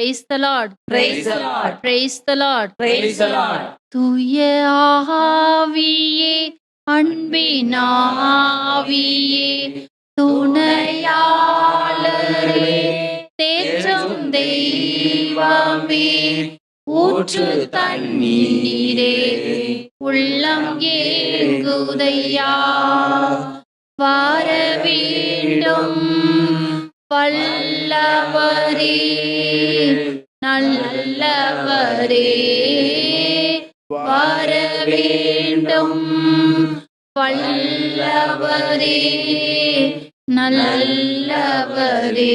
Praise the Lord. Praise the Lord. Praise the Lord. Praise the Lord. தூய ஆவியே, அன்பின் ஆவியே, துணையாளரே, தேற்றும் தெய்வமே, ஊற்று தண்ணீரே, உள்ளம் ஏங்குதையா, வர வேண்டும் வல்லவரே, நல்லவரே, வர வேண்டும் வல்லவரே, நல்லவரே.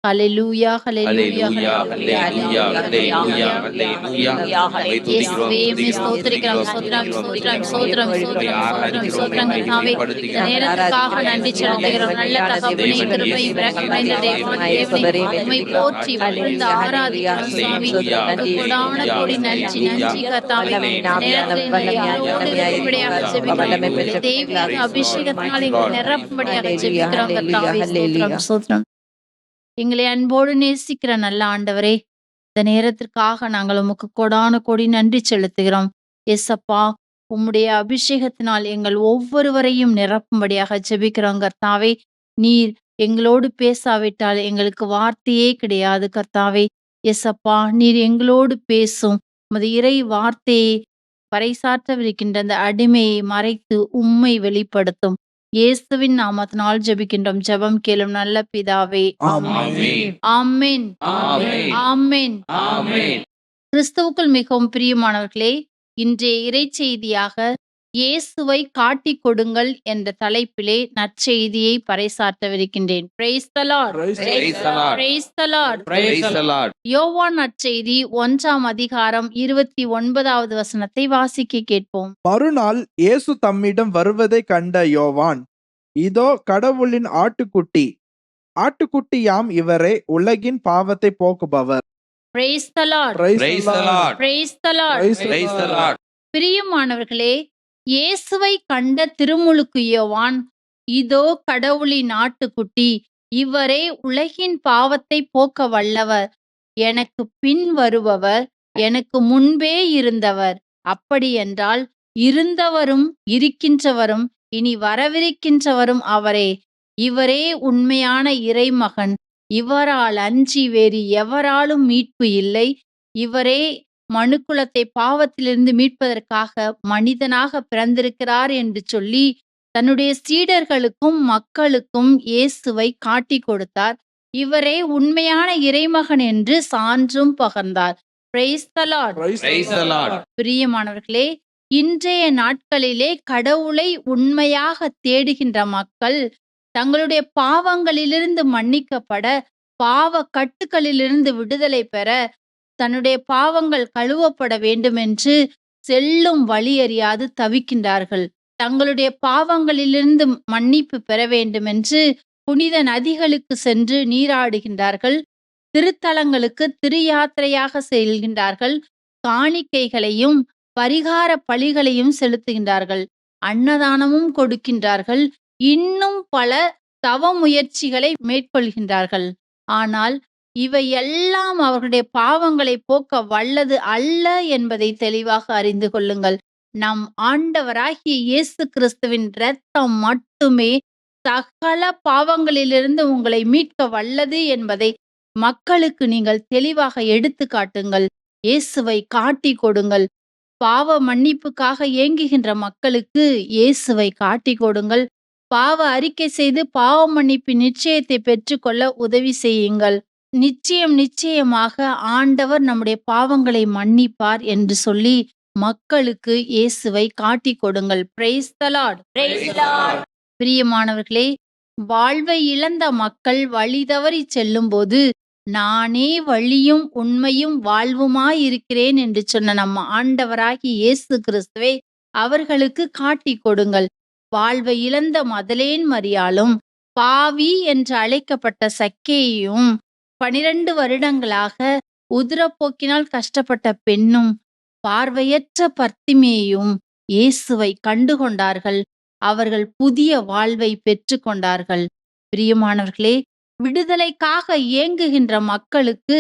ஹல்லேலூயா, ஹல்லேலூயா, Hallelujah. Hallelujah. Hallelujah. இயேசுவே, உம்மை ஸ்தோத்திரிக்கிறோம். ஸ்தோத்திரம், ஸ்தோத்திரம், ஸ்தோத்திரம், ஸ்தோத்திரம், ஸ்தோத்திரம், ஸ்தோத்திரம் கர்த்தாவே. இந்த நேரத்துக்காக நன்றி செலுத்துகிறோம். நல்ல தகப்பனே, கிருபை இரக்கம் நிறைந்த தேவனே, உம்மை போற்றி புகழ்ந்து ஆராதிக்கிறோம் சுவாமி. கோடான கோடி நன்றி, நன்றி கர்த்தாவே. இந்த நேரத்தில் எங்களோடு இருக்கும்படியாக ஜெபிக்கிறோம். தெய்வீக அபிஷேகத்தினால் எங்களை நிரப்பும்படியாக ஜெபிக்கிறோம் கர்த்தாவே. ஸ்தோத்திரம், ஸ்தோத்திரம். எங்களை அன்போடு நேசிக்கிற நல்ல ஆண்டவரே, இந்த நேரத்திற்காக நாங்கள் உமக்கு கோடான கோடி நன்றி செலுத்துகிறோம். எஸ்அப்பா, உம்முடைய அபிஷேகத்தினால் எங்கள் ஒவ்வொருவரையும் நிரப்பும்படியாக ஜெபிக்கிறோம் கர்த்தாவே. நீர் எங்களோடு பேசாவிட்டால் எங்களுக்கு வார்த்தையே கிடையாது கர்த்தாவே. எஸ்அப்பா, நீர் எங்களோடு பேசும் உமது இறை வார்த்தையை பறைசாற்றவிருக்கின்ற அந்த அடிமையை மறைத்து உம்மை வெளிப்படுத்தும். இயேசுவின் நாமத்தினால் ஜெபிக்கின்றோம். ஜெபம் கேளும் நல்ல பிதாவே. Amen. ஆமென். Amen. ஆமென். Amen. கிறிஸ்துவுக்குள் மிகவும் பிரியமானவர்களே, இன்றைய இறைச்செய்தியாக இயேசுவை காட்டிக் கொடுங்கள் என்ற தலைப்பிலே நற்செய்தியை பறைசாற்றவிருக்கின்றேன். Praise the Lord. Praise the Lord. Praise the Lord. Praise the Lord. யோவான் நற்செய்தி 1ஆம் அதிகாரம் 29வது வசனத்தை வாசிக்க கேட்போம். மறுநாள் இயேசு தம்மிடம் வருவதை கண்ட யோவான், இதோ கடவுளின் ஆட்டுக்குட்டி, ஆட்டுக்குட்டியாம் இவரே, உலகின் பாவத்தை போக்குபவர். Praise the Lord. Praise the Lord. Praise the Lord. Praise the Lord. பிரியமானவர்களே, இயேசுவை கண்ட திருமுழுக்கு யோவான், இதோ கடவுளின் ஆட்டுக்குட்டி, இவரே உலகின் பாவத்தை போக்க வல்லவர், எனக்கு பின் வருபவர், எனக்கு முன்பே இருந்தவர், அப்படியென்றால் இருந்தவரும் இருக்கின்றவரும் இனி வரவிருக்கின்றவரும் அவரே. இவரே உண்மையான இறைமகன். இவரால் அன்றி வேறு எவராலும் மீட்பு இல்லை. இவரே மனுக்குலத்தை பாவத்திலிருந்து மீட்பதற்காக மனிதனாக பிறந்திருக்கிறார் என்று சொல்லி தன்னுடைய சீடர்களுக்கும் மக்களுக்கும் இயேசுவை காட்டிக் கொடுத்தார். இவரே உண்மையான இறைமகன் என்று சான்றும் பகர்ந்தார். Praise the Lord. Praise the Lord. பிரியமானவர்களே, இன்றைய நாட்களிலே கடவுளை உண்மையாக தேடுகின்ற மக்கள் தங்களுடைய பாவங்களிலிருந்து மன்னிக்கப்பட, பாவ கட்டுக்களிலிருந்து விடுதலை பெற, தன்னுடைய பாவங்கள் கழுவப்பட வேண்டுமென்று செல்லும் வழி அறியாது தவிக்கின்றார்கள். தங்களுடைய பாவங்களிலிருந்து மன்னிப்பு பெற வேண்டுமென்று புனித நதிகளுக்கு சென்று நீராடுகின்றார்கள். திருத்தலங்களுக்கு திரு யாத்திரையாக செல்கின்றார்கள். காணிக்கைகளையும் பரிகார பலிகளையும் செலுத்துகின்றார்கள். அன்னதானமும் கொடுக்கின்றார்கள். இன்னும் பல தவ முயற்சிகளை மேற்கொள்கின்றார்கள். ஆனால் இவையெல்லாம் அவர்களுடைய பாவங்களை போக்க வல்லது அல்ல என்பதை தெளிவாக அறிந்து கொள்ளுங்கள். நம் ஆண்டவராகிய இயேசு கிறிஸ்துவின் இரத்தம் மட்டுமே சகல பாவங்களிலிருந்து உங்களை மீட்க வல்லது என்பதை மக்களுக்கு நீங்கள் தெளிவாக எடுத்து காட்டுங்கள். இயேசுவை காட்டிக் கொடுங்கள். பாவ மன்னிப்புக்காக ஏங்குகின்ற மக்களுக்கு இயேசுவை காட்டிக் கொடுங்கள். பாவ அறிக்கை செய்து பாவ மன்னிப்பு நிச்சயத்தை பெற்றுக்கொள்ள உதவி செய்யுங்கள். நிச்சயமாக ஆண்டவர் நம்முடைய பாவங்களை மன்னிப்பார் என்று சொல்லி மக்களுக்கு இயேசுவை காட்டிக் கொடுங்கள். Praise the Lord. பிரியமானவர்களே, வாழ்வை இழந்த மக்கள் வழி தவறி செல்லும் போது, நானே வழியும் உண்மையும் வாழ்வுமாயிருக்கிறேன் என்று சொன்ன நம்ம ஆண்டவராகி இயேசு கிறிஸ்துவை அவர்களுக்கு காட்டிக் கொடுங்கள். வாழ்வை இழந்த மதலேன் மரியாளும் பாவி என்று அழைக்கப்பட்ட சக்கேயும் 12 வருடங்களாக உதிரப்போக்கினால் கஷ்டப்பட்ட பெண்ணும் பார்வையற்ற பர்த்திமேயும் இயேசுவை கண்டுகொண்டார்கள். அவர்கள் புதிய வாழ்வை பெற்று கொண்டார்கள். பிரியமானவர்களே, விடுதலைக்காக ஏங்குகின்ற மக்களுக்கு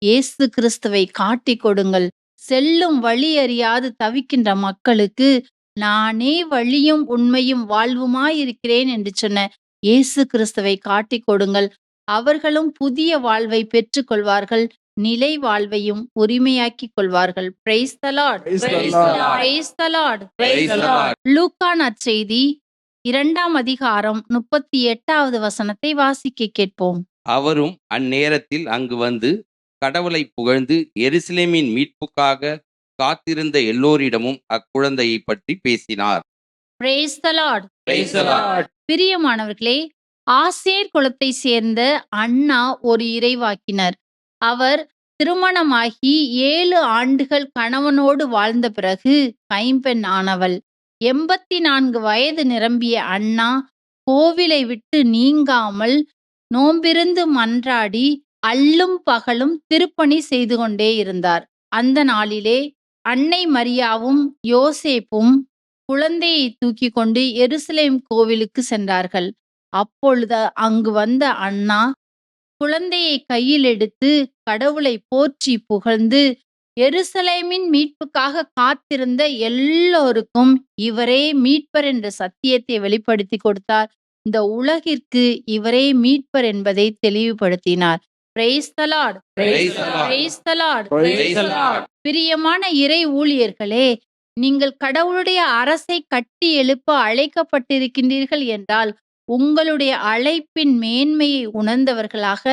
இயேசு கிறிஸ்துவை காட்டிக் கொடுங்கள். செல்லும் வழி அறியாது தவிக்கின்ற மக்களுக்கு நானே வழியும் உண்மையும் வாழ்வுமாயிருக்கிறேன் என்று சொன்ன இயேசு கிறிஸ்துவை காட்டிக் கொடுங்கள். அவர்களும் புதிய வாழ்வை பெற்றுக் கொள்வார்கள். நிலை வாழ்வையும் உரிமையாக்கிக் கொள்வார்கள். Praise the Lord. Praise the Lord. Praise the Lord. Praise the Lord. லூக்கா நற்செய்தி 2ஆம் அதிகாரம் 38வது வசனத்தை வாசிக்க கேட்போம். அவரும் அந்நேரத்தில் அங்கு வந்து கடவுளை புகழ்ந்து எருசலேமின் மீட்புக்காக காத்திருந்த எல்லோரிடமும் அக்குழந்தையை பற்றி பேசினார். Praise the Lord. Praise the Lord. பிரியமானவர்களே, ஆசேர் குலத்தை சேர்ந்த அன்னா ஒரு இறைவாக்கினர். அவர் திருமணமாகி 7 ஆண்டுகள் கணவனோடு வாழ்ந்த பிறகு கைம்பெண் ஆனவள். 84 வயது நிரம்பிய அன்னா கோவிலை விட்டு நீங்காமல் நோம்பிருந்து மன்றாடி அல்லும் பகலும் திருப்பணி செய்து கொண்டே இருந்தார். அந்த நாளிலே அன்னை மரியாவும் யோசேப்பும் குழந்தையை தூக்கி கொண்டு எருசலேம் கோவிலுக்கு சென்றார்கள். அப்பொழுது அங்கு வந்த அன்னா குழந்தையை கையில் எடுத்து கடவுளை போற்றி புகழ்ந்து எருசலேமின் மீட்புக்காக காத்திருந்த எல்லோருக்கும் இவரே மீட்பர் என்ற சத்தியத்தை வெளிப்படுத்தி கொடுத்தார். இந்த உலகிற்கு இவரே மீட்பர் என்பதை தெளிவுபடுத்தினார். Praise the Lord. Praise the Lord. Praise the Lord. Praise the Lord. பிரியமான இறை ஊழியர்களே, நீங்கள் கடவுளுடைய அரசை கட்டி எழுப்ப அழைக்கப்பட்டிருக்கின்றீர்கள் என்றால் உங்களுடைய அழைப்பின் மேன்மையை உணர்ந்தவர்களாக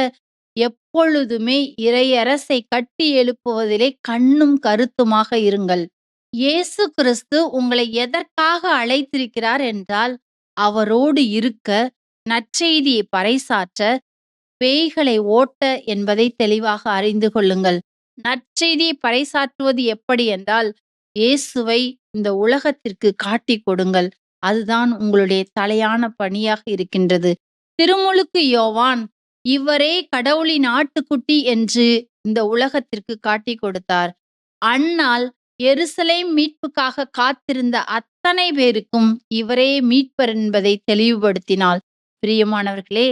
எப்பொழுதுமே இறையரசை கட்டி எழுப்புவதிலே கண்ணும் கருத்துமாக இருங்கள். இயேசு கிறிஸ்து உங்களை எதற்காக அழைத்திருக்கிறார் என்றால் அவரோடு இருக்க, நற்செய்தியை பறைசாற்ற, பேய்களை ஓட்ட என்பதை தெளிவாக அறிந்து கொள்ளுங்கள். நற்செய்தியை பறைசாற்றுவது எப்படி என்றால் இயேசுவை இந்த உலகத்திற்கு காட்டிக் கொடுங்கள். அதுதான் உங்களுடைய தலையான பணியாக இருக்கின்றது. திருமுழுக்கு யோவான் இவரே கடவுளின் ஆட்டுக்குட்டி என்று இந்த உலகத்திற்கு காட்டிக் கொடுத்தார். அந்நாள் எருசலேம் மீட்புக்காக காத்திருந்த அத்தனை பேருக்கும் இவரே மீட்பர் என்பதை தெளிவுபடுத்தினாள். பிரியமானவர்களே,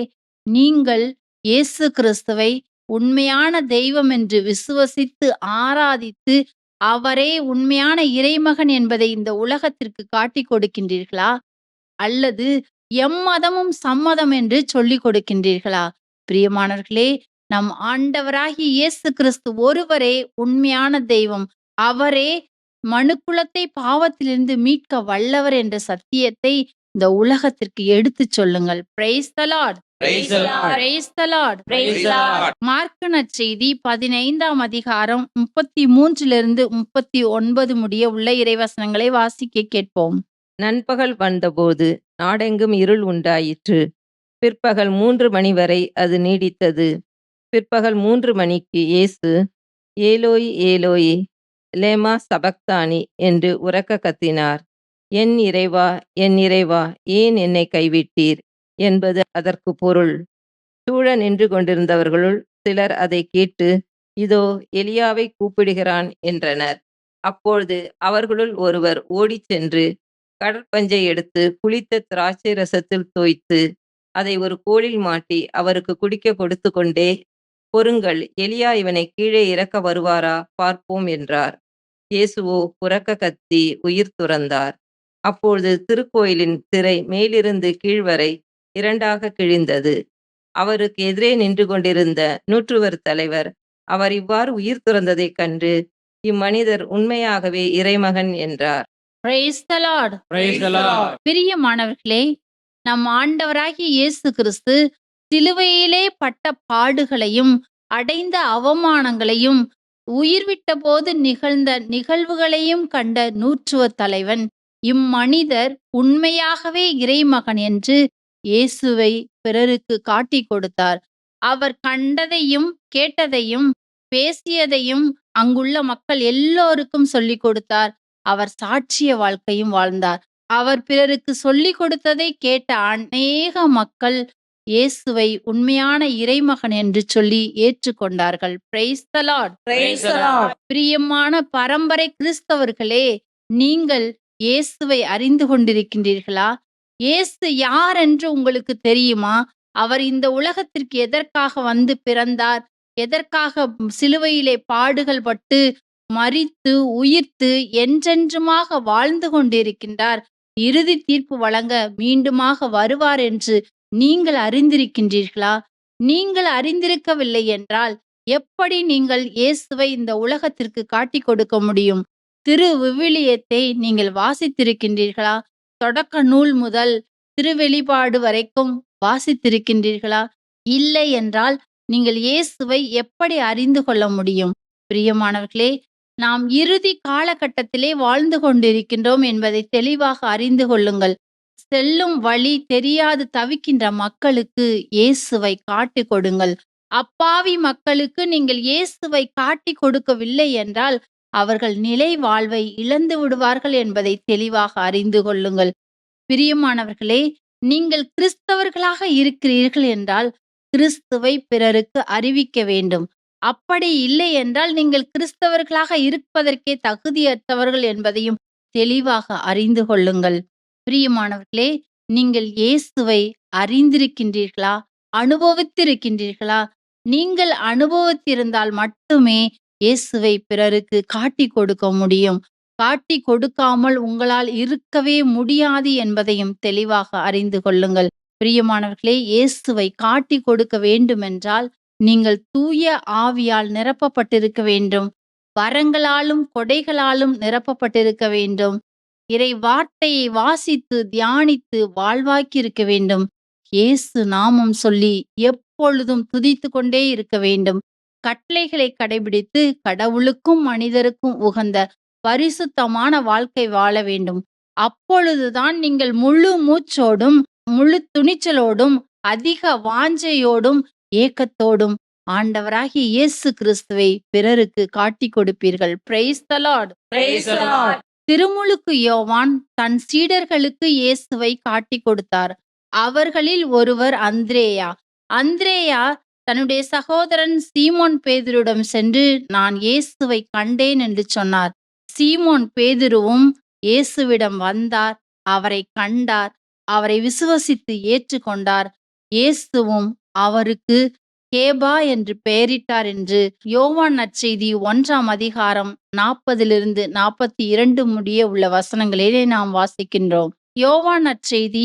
நீங்கள் இயேசு கிறிஸ்துவை உண்மையான தெய்வம் என்று விசுவசித்து ஆராதித்து அவரே உண்மையான இறைமகன் என்பதை இந்த உலகத்திற்கு காட்டிக் கொடுக்கின்றீர்களா? அல்லது எம்மதமும் சம்மதம் என்று சொல்லிக் கொடுக்கின்றீர்களா? பிரியமானவர்களே, நம் ஆண்டவராகிய இயேசு கிறிஸ்து ஒருவரே உண்மையான தெய்வம். அவரே மனுக்குலத்தை பாவத்திலிருந்து மீட்க வல்லவர் என்ற சத்தியத்தை இந்த உலகத்திற்கு எடுத்துச் சொல்லுங்கள். Praise the Lord. Praise the Lord. Praise the Lord. Praise the Lord. Mark நற்செய்தி 15ஆம் அதிகாரம் 33 39 முடிய உள்ள இறைவசனங்களை வாசிக்க கேட்போம். நண்பகல் வந்தபோது நாடெங்கும் இருள் உண்டாயிற்று. பிற்பகல் 3 மணி வரை அது நீடித்தது. பிற்பகல் 3 மணிக்கு இயேசு ஏலோய் ஏலோய் லேமா சபக்தானி என்று உரக்க கத்தினார். என் இறைவா, என் இறைவா, ஏன் என்னை கைவிட்டீர் என்பது அதற்கு பொருள். சூழ நின்று கொண்டிருந்தவர்களுள் சிலர் அதை கேட்டு, இதோ எலியாவை கூப்பிடுகிறான் என்றனர். அப்பொழுது அவர்களுள் ஒருவர் ஓடிச் சென்று கடற்பஞ்சை எடுத்து குளித்த திராட்சை ரசத்தில் தோய்த்து அதை ஒரு கோலில் மாட்டி அவருக்கு குடிக்க கொடுத்து கொண்டே, பொறுங்கள், எலியா இவனை கீழே இறக்க வருவாரா பார்ப்போம் என்றார். இயேசுவோ உரக்க கத்தி உயிர் துறந்தார். அப்பொழுது திருக்கோயிலின் திரை மேலிருந்து கீழ்வரை 2ஆக கிழிந்தது. அவருக்கு எதிரே நின்று கொண்டிருந்த நூற்றுவர் தலைவர் அவர் இவ்வாறு உயிர் துறந்ததைக் கண்டு, இம்மனிதர் உண்மையாகவே இறைமகன் என்றார். Praise the Lord. Praise the Lord. பிரியமானவர்களே, நம் ஆண்டவராகிய இயேசு கிறிஸ்து சிலுவையிலே பட்ட பாடுகளையும் அடைந்த அவமானங்களையும் உயிர் விட்ட போது நிகழ்ந்த நிகழ்வுகளையும் கண்ட நூற்றுவ தலைவன் இம்மனிதர் உண்மையாகவே இறைமகன் என்று இயேசுவை பிறருக்கு காட்டிக் கொடுத்தார். அவர் கண்டதையும் கேட்டதையும் பேசியதையும் அங்குள்ள மக்கள் எல்லோருக்கும் சொல்லிக் கொடுத்தார். அவர் சாட்சிய வாழ்க்கையும் வாழ்ந்தார். அவர் பிறருக்கு சொல்லிக் கொடுத்ததை கேட்ட அநேக மக்கள் இயேசுவை உண்மையான இறைமகன் என்று சொல்லி ஏற்றுக்கொண்டார்கள். Praise the Lord. Praise the Lord. பிரியமான பரம்பரை கிறிஸ்தவர்களே, நீங்கள் இயேசுவை அறிந்து கொண்டிருக்கின்றீர்களா? இயேசு யார் என்று உங்களுக்கு தெரியுமா? அவர் இந்த உலகத்திற்கு எதற்காக வந்து பிறந்தார், எதற்காக சிலுவையிலே பாடுகள் பட்டு மரித்து உயிர்த்து என்றென்றுமாக வாழ்ந்து கொண்டிருக்கின்றார், இறுதி தீர்ப்பு வழங்க மீண்டுமாக வருவார் என்று நீங்கள் அறிந்திருக்கின்றீர்களா? நீங்கள் அறிந்திருக்கவில்லை என்றால் எப்படி நீங்கள் இயேசுவை இந்த உலகத்திற்கு காட்டிக் கொடுக்க முடியும்? திரு விவிலியத்தை நீங்கள் வாசித்திருக்கின்றீர்களா? தொடக்க நூல் முதல் திருவெளிப்பாடு வரைக்கும் வாசித்திருக்கின்றீர்களா? இல்லை என்றால் நீங்கள் இயேசுவை எப்படி அறிந்து கொள்ள முடியும்? பிரியமானவர்களே, நாம் இறுதி காலகட்டத்திலே வாழ்ந்து கொண்டிருக்கின்றோம் என்பதை தெளிவாக அறிந்து கொள்ளுங்கள். செல்லும் வழி தெரியாது தவிக்கின்ற மக்களுக்கு இயேசுவை காட்டிக் கொடுங்கள். அப்பாவி மக்களுக்கு நீங்கள் இயேசுவை காட்டிக் கொடுக்கவில்லை என்றால் அவர்கள் நிலை வாழ்வை இழந்து விடுவார்கள் என்பதை தெளிவாக அறிந்து கொள்ளுங்கள். பிரியமானவர்களே, நீங்கள் கிறிஸ்தவர்களாக இருக்கிறீர்கள் என்றால் கிறிஸ்துவை பிறருக்கு அறிவிக்க வேண்டும். அப்படி இல்லை என்றால் நீங்கள் கிறிஸ்தவர்களாக இருப்பதற்கே தகுதியற்றவர்கள் என்பதையும் தெளிவாக அறிந்து கொள்ளுங்கள். பிரியமானவர்களே, நீங்கள் இயேசுவை அறிந்திருக்கின்றீர்களா? அனுபவித்திருக்கின்றீர்களா? நீங்கள் அனுபவித்திருந்தால் மட்டுமே இயேசுவை பிறருக்கு காட்டிக் கொடுக்க முடியும். காட்டிக் கொடுக்காமல் உங்களால் இருக்கவே முடியாது என்பதையும் தெளிவாக அறிந்து கொள்ளுங்கள். பிரியமானவர்களே, இயேசுவை காட்டிக் கொடுக்க வேண்டுமென்றால் நீங்கள் தூய ஆவியால் நிரப்பப்பட்டிருக்க வேண்டும். வரங்களாலும் கொடைகளாலும் நிரப்பப்பட்டிருக்க வேண்டும். இறை வார்த்தையை வாசித்து தியானித்து வாழ்வாக்கி இருக்க வேண்டும். இயேசு நாமம் சொல்லி எப்பொழுதும் துதித்து கொண்டே இருக்க வேண்டும். கட்டளைகளை கடைபிடித்து கடவுளுக்கும் மனிதருக்கும் உகந்த பரிசுத்தமான வாழ்க்கை வாழ வேண்டும். அப்பொழுதுதான் நீங்கள் முழு மூச்சோடும் முழு துணிச்சலோடும் அதிக வாஞ்சையோடும் ஏக்கத்தோடும் ஆண்டவராகிய இயேசு கிறிஸ்துவை பிறருக்கு காட்டிக் கொடுப்பீர்கள். Price the Lord. Praise the Lord. திருமுழுக்கு யோவான் தன் சீடர்களுக்கு இயேசுவை காட்டிக் கொடுத்தார். அவர்களில் ஒருவர் அந்திரேயா. அந்திரேயா தன்னுடைய சகோதரன் சீமோன் பேதுருவிடம் சென்று நான் இயேசுவை கண்டேன் என்று சொன்னார். சீமோன் பேதுருவும் இயேசுவிடம் வந்தார், அவரை கண்டார், அவரை விசுவசித்து ஏற்றுக்கொண்டார். இயேசுவும் அவருக்கு கேபா என்று பெயரிட்டார் என்று யோவான் நற்செய்தி 1ஆம் அதிகாரம் 40-42 முடிய உள்ள வசனங்களிலே நாம் வாசிக்கின்றோம். யோவான் நற்செய்தி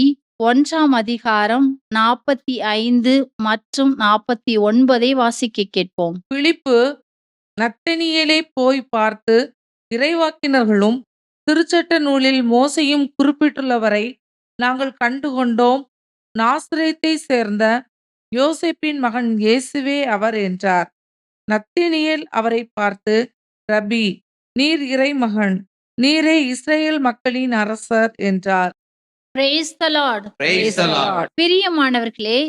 1ஆம் அதிகாரம் 45 மற்றும் 49 வாசிக்க கேட்போம். பிலிப்பு நத்தனியேலை போய் பார்த்து, இறைவாக்கினர்களும் திருச்சட்ட நூலில் மோசேயும் குறிப்பிட்டுள்ளவரை நாங்கள் கண்டுகொண்டோம். நாசரேத்தை சேர்ந்த யோசேப்பின் மகன் இயேசுவே அவர் என்றார். நத்தனியேல் அவரை பார்த்து, ரபி, நீர் இறைமகன், நீரே இஸ்ரேல் மக்களின் அரசர் என்றார். Praise the Lord. Praise the Lord. பிரியமானவர்களே,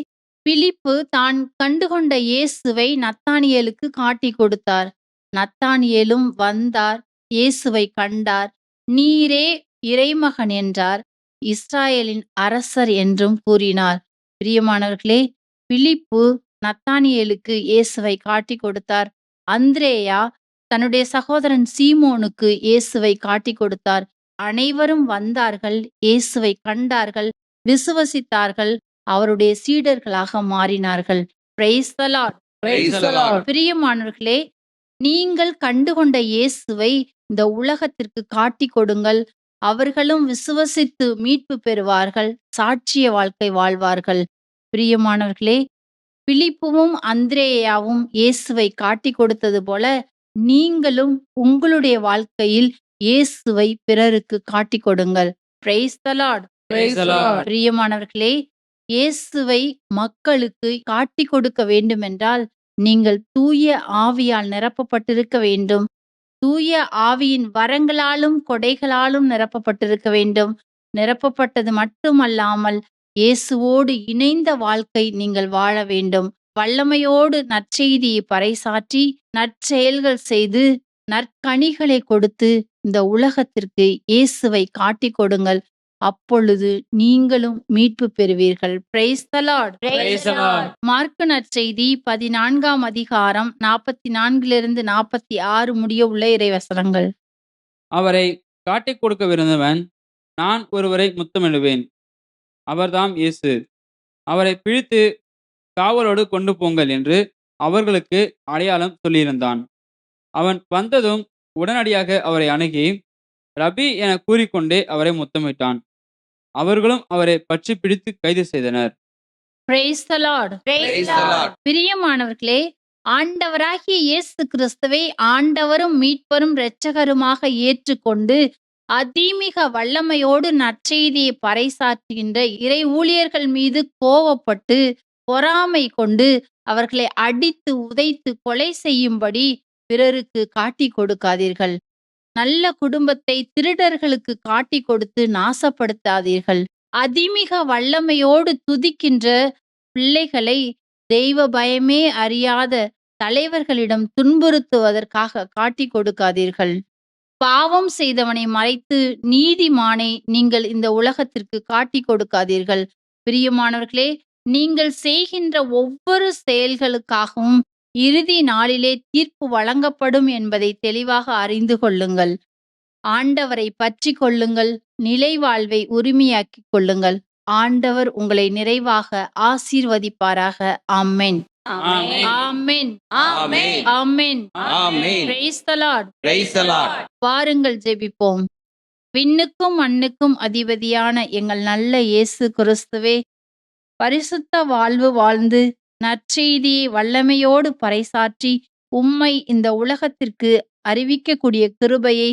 பிலிப்பு தான் கண்டுகொண்ட இயேசுவை நத்தானியேலுக்கு காட்டிக் கொடுத்தார். நத்தானியேலும் வந்தார், இயேசுவை கண்டார். நீரே இறைமகன் என்றார். இஸ்ராயேலின் அரசர் என்றும் கூறினார். பிரியமானவர்களே, பிலிப்பு நத்தானியேலுக்கு இயேசுவை காட்டிக் கொடுத்தார். அந்திரேயா தன்னுடைய சகோதரன் சீமோனுக்கு இயேசுவை காட்டிக் கொடுத்தார். அனைவரும் வந்தார்கள், இயேசுவை கண்டார்கள், விசுவசித்தார்கள், அவருடைய சீடர்களாக மாறினார்கள். Praise the Lord. Praise the Lord. பிரியமானவர்களே, நீங்கள் கண்டுகொண்ட இயேசுவை இந்த உலகத்திற்கு காட்டிக் கொடுங்கள். அவர்களும் விசுவசித்து மீட்பு பெறுவார்கள், சாட்சிய வாழ்க்கை வாழ்வார்கள். பிரியமானவர்களே, பிலிப்புவும் அந்திரேயாவும் இயேசுவை காட்டிக் கொடுத்தது போல நீங்களும் உங்களுடைய வாழ்க்கையில் இயேசுவை பிறருக்கு காட்டிக் கொடுங்கள். Price the Lord. Praise the Lord. பிரியமானவர்களே, இயேசுவை மக்களுக்கு காட்டிக் கொடுக்க வேண்டுமென்றால் நீங்கள் தூய ஆவியால் நிரப்பப்பட்டிருக்க வேண்டும். தூய ஆவியின் வரங்களாலும் கொடைகளாலும் நிரப்பப்பட்டிருக்க வேண்டும். நிரப்பப்பட்டது மட்டுமல்லாமல் இயேசுவோடு இணைந்த வாழ்க்கை நீங்கள் வாழ வேண்டும். வல்லமையோடு நற்செய்தியை பறைசாற்றி நற்செயல்கள் செய்து நற்கனிகளை கொடுத்து இந்த உலகத்திற்கு இயேசுவை காட்டிக் கொடுங்கள். அப்பொழுது நீங்களும் மீட்பு பெறுவீர்கள். Price the Lord. Praise the Lord. Mark நற்செய்தி 14ஆம் அதிகாரம் 44-46 முடிய உள்ள இறைவசனங்கள். அவரை காட்டிக் கொடுக்கவிருந்தவன், நான் ஒருவரை முத்தமிடுவேன், அவர்தாம் இயேசு. அவரை பிடித்து காவலோடு கொண்டு போங்கள் என்று அவர்களுக்கு அடையாளம் சொல்லியிருந்தான். அவன் வந்ததும் உடனடியாக அவரை அணுகி, ரபி என கூறிக்கொண்டே அவரை முத்தமிட்டான். அவர்களும் அவரை பற்றி பிடித்து கைது செய்தனர். Praise the Lord. பிரியமானவர்களே, ஆண்டவராகிய இயேசு கிறிஸ்துவை ஆண்டவரும் மீட்பரும் இரட்சகருமாக ஏற்றுக்கொண்டு அதிமிக வல்லமையோடு நற்செய்தியை பறைசாற்றுகின்ற இறை ஊழியர்கள் மீது கோபப்பட்டு பொறாமை கொண்டு அவர்களை அடித்து உதைத்து கொலை செய்யும்படி பிறருக்கு காட்டி கொடுக்காதீர்கள். நல்ல குடும்பத்தை திருடர்களுக்கு காட்டி கொடுத்து நாசப்படுத்தாதீர்கள். அதிமிக வல்லமையோடு துதிக்கின்ற பிள்ளைகளை தெய்வ பயமே அறியாத தலைவர்களிடம் துன்புறுத்துவதற்காக காட்டி கொடுக்காதீர்கள். பாவம் செய்தவனை மறைத்து நீதிமானை நீங்கள் இந்த உலகத்திற்கு காட்டி கொடுக்காதீர்கள். பிரியமானவர்களே, நீங்கள் செய்கின்ற ஒவ்வொரு செயல்களுக்காகவும் இறுதி நாளிலே தீர்ப்பு வழங்கப்படும் என்பதை தெளிவாக அறிந்து கொள்ளுங்கள். ஆண்டவரை பற்றி கொள்ளுங்கள், நிலை வாழ்வை உரிமையாக்கிக் கொள்ளுங்கள். ஆண்டவர் உங்களை நிறைவாக ஆசீர்வதிப்பாராக. ஆமென். ஆமென். ஆமென். ஆமென். ஆமென். ஆமென். Praise the Lord. Praise the Lord. வாருங்கள் ஜெபிப்போம். விண்ணுக்கும் மண்ணுக்கும் அதிபதியான எங்கள் நல்ல இயேசு கிறிஸ்துவே, பரிசுத்த வாழ்வு வாழ்ந்து நற்செய்தியை வல்லமையோடு பறைசாற்றி உம்மை இந்த உலகத்திற்கு அறிவிக்கக்கூடிய கிருபையை,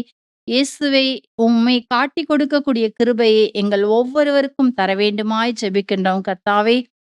இயேசுவை உம்மை காட்டி கொடுக்கக்கூடிய கிருபையை எங்கள் ஒவ்வொருவருக்கும் தர வேண்டுமாய் ஜெபிக்கின்றோம். கர்த்தாவே,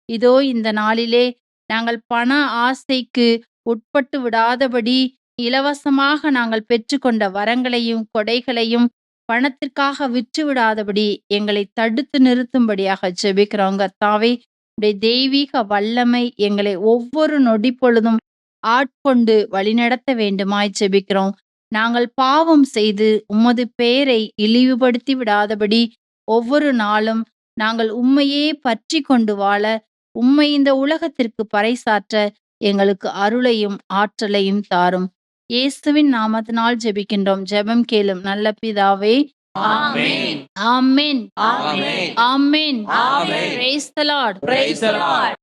இதோ இந்த நாளிலே நாங்கள் பண ஆசைக்கு உட்பட்டு விடாதபடி இலவசமாக நாங்கள் பெற்றுக்கொண்ட வரங்களையும் கொடைகளையும் பணத்திற்காக விற்று விடாதபடி எங்களை தடுத்து நிறுத்தும்படியாக ஜெபிக்கிறோம். கர்த்தாவே, உடைய தெய்வீக வல்லமை எங்களை ஒவ்வொரு நொடி பொழுதும் ஆட்கொண்டு வழிநடத்த வேண்டுமாய் ஜெபிக்கிறோம். நாங்கள் பாவம் செய்து உமது பெயரை இழிவுபடுத்தி விடாதபடி ஒவ்வொரு நாளும் நாங்கள் உம்மையே பற்றி கொண்டு வாழ, உம்மை இந்த உலகத்திற்கு பறைசாற்ற எங்களுக்கு அருளையும் ஆற்றலையும் தாரும். இயேசுவின் நாமத்தினால் ஜெபிக்கின்றோம். ஜெபம் கேளும் நல்ல பிதாவே. ஆமென். ஆமென். ஆமென். ஆமென். ஆமென். Praise the Lord. Praise the Lord.